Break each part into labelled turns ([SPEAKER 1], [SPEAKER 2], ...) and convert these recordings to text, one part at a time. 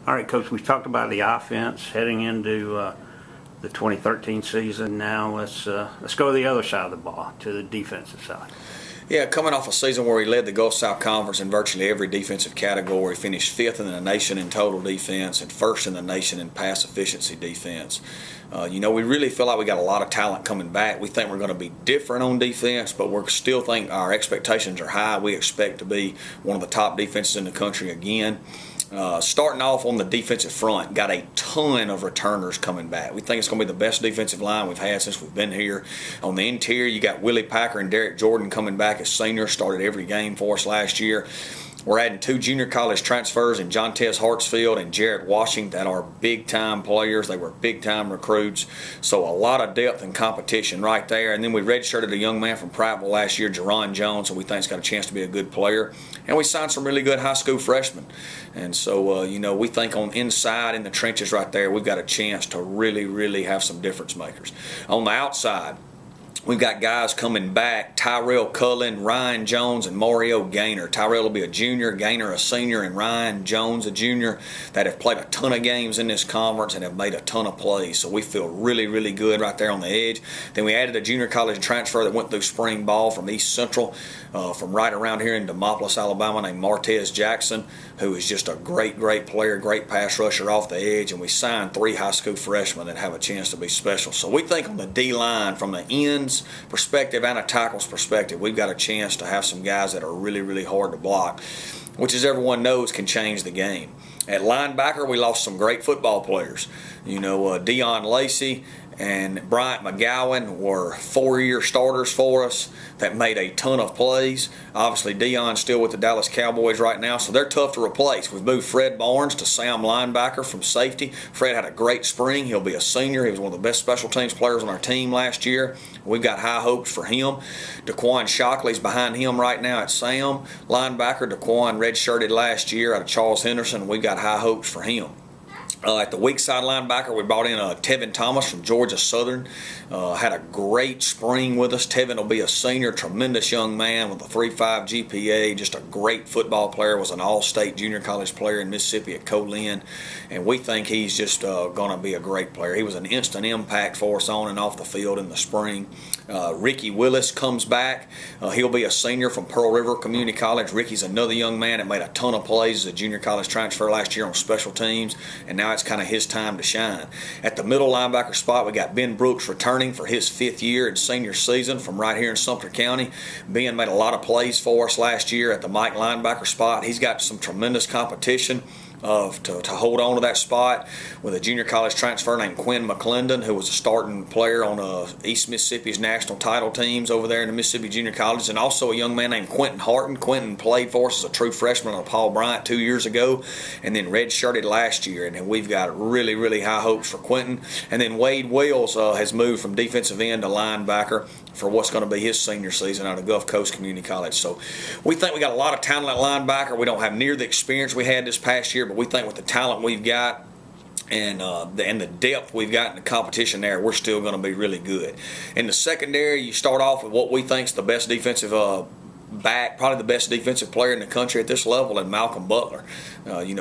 [SPEAKER 1] All right, Coach, we've talked about the offense heading into the 2013 season. Now let's go to the other side of the ball, to the defensive side.
[SPEAKER 2] Yeah, coming off a season where he led the Gulf South Conference in virtually every defensive category, finished 5th in the nation in total defense and 1st in the nation in pass efficiency defense. We really feel like we got a lot of talent coming back. We think we're going to be different on defense, but we still think our expectations are high. We expect to be one of the top defenses in the country again. Starting off on the defensive front, got a ton of returners coming back. We think it's going to be the best defensive line we've had since we've been here. On the interior, you got Willie Packer and Derek Jordan coming back as seniors, started every game for us last year. We're adding 2 junior college transfers in Jontez Hartsfield and Jarrett Washington that are big-time players. They were big-time recruits, so a lot of depth and competition right there. And then we redshirted a young man from Prattville last year, Jerron Jones, who we think's got a chance to be a good player. And we signed some really good high school freshmen. And so, we think on inside in the trenches right there, we've got a chance to really, really have some difference makers. On the outside, we've got guys coming back, Tyrell Cullen, Ryan Jones, and Mario Gaynor. Tyrell will be a junior, Gaynor a senior, and Ryan Jones a junior that have played a ton of games in this conference and have made a ton of plays. So we feel really, really good right there on the edge. Then we added a junior college transfer that went through spring ball from East Central, from right around here in Demopolis, Alabama, named Martez Jackson, who is just a great, great player, great pass rusher off the edge. And we signed 3 high school freshmen that have a chance to be special. So we think on the D-line, from the ends perspective and a tackles perspective, we've got a chance to have some guys that are really, really hard to block, which, as everyone knows, can change the game. At linebacker, we lost some great football players. Dion Lacey and Bryant McGowan were 4-year starters for us that made a ton of plays. Obviously, Dion's still with the Dallas Cowboys right now, so they're tough to replace. We've moved Fred Barnes to Sam linebacker from safety. Fred had a great spring. He'll be a senior. He was one of the best special teams players on our team last year. We've got high hopes for him. Daquan Shockley's behind him right now at Sam linebacker. Daquan redshirted last year out of Charles Henderson. We've got high hopes for him. At the weak side linebacker, we brought in Tevin Thomas from Georgia Southern. Had a great spring with us. Tevin will be a senior, tremendous young man with a 3.5 GPA, just a great football player, was an all-state junior college player in Mississippi at Colin, and we think he's just going to be a great player. He was an instant impact for us on and off the field in the spring. Ricky Willis comes back. He'll be a senior from Pearl River Community College. Ricky's another young man that made a ton of plays as a junior college transfer last year on special teams, and now it's kind of his time to shine. At the middle linebacker spot, we got Ben Brooks returning for his 5th year in senior season from right here in Sumter County. Ben made a lot of plays for us last year at the Mike linebacker spot. He's got some tremendous competition to hold on to that spot with a junior college transfer named Quinn McClendon, who was a starting player on East Mississippi's national title teams over there in the Mississippi Junior College, and also a young man named Quentin Harton. Quentin played for us as a true freshman on Paul Bryant 2 years ago and then redshirted last year, and we've got really, really high hopes for Quentin. And then Wade Wells has moved from defensive end to linebacker for what's going to be his senior season out of Gulf Coast Community College. So we think we got a lot of talent at linebacker. We don't have near the experience we had this past year, but we think with the talent we've got and the depth we've got in the competition there, we're still going to be really good. In the secondary, you start off with what we think is the best defensive back, probably the best defensive player in the country at this level, and Malcolm Butler.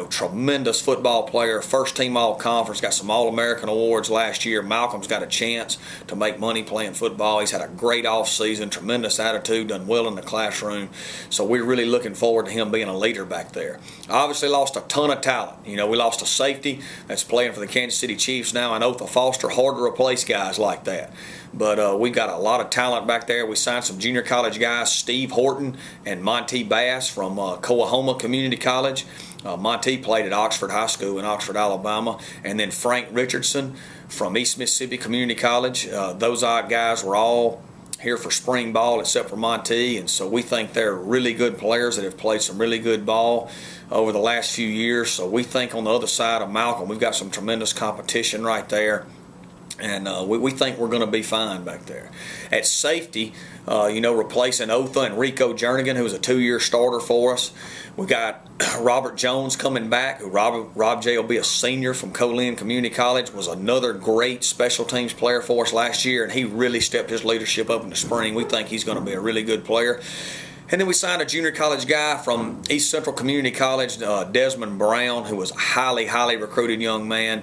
[SPEAKER 2] Tremendous football player, first team all-conference, got some All-American awards last year. Malcolm's got a chance to make money playing football. He's had a great off-season, tremendous attitude, done well in the classroom. So we're really looking forward to him being a leader back there. Obviously lost a ton of talent. We lost a safety that's playing for the Kansas City Chiefs now, and Otha Foster. Hard to replace guys like that. But we got a lot of talent back there. We signed some junior college guys, Steve Horton and Monty Bass from Coahoma Community College. Monty played at Oxford High School in Oxford, Alabama. And then Frank Richardson from East Mississippi Community College. Those guys were all here for spring ball except for Monty, and so we think they're really good players that have played some really good ball over the last few years. So we think on the other side of Malcolm, we've got some tremendous competition right there. And we think we're going to be fine back there. At safety, replacing Otha and Rico Jernigan, who was a 2-year starter for us. We got Robert Jones coming back, who Rob J will be a senior from Colin Community College, was another great special teams player for us last year, and he really stepped his leadership up in the spring. We think he's going to be a really good player. And then we signed a junior college guy from East Central Community College, Desmond Brown, who was a highly recruited young man.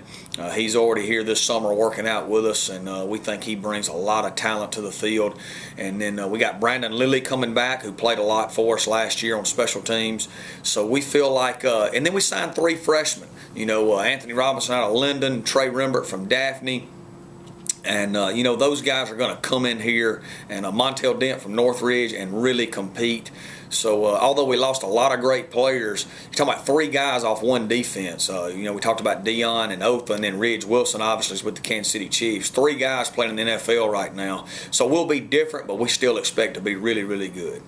[SPEAKER 2] He's already here this summer working out with us, and we think he brings a lot of talent to the field. And then we got Brandon Lilly coming back, who played a lot for us last year on special teams. So we feel like, and then we signed 3 freshmen. You know, Anthony Robinson out of Linden, Trey Rembert from Daphne. And, you know, those guys are going to come in here, and Montel Dent from Northridge, and really compete. So although we lost a lot of great players, you're talking about 3 guys off 1 defense. You know, we talked about Dion and Otha, and then Ridge Wilson obviously is with the Kansas City Chiefs. 3 guys playing in the NFL right now. So we'll be different, but we still expect to be really good.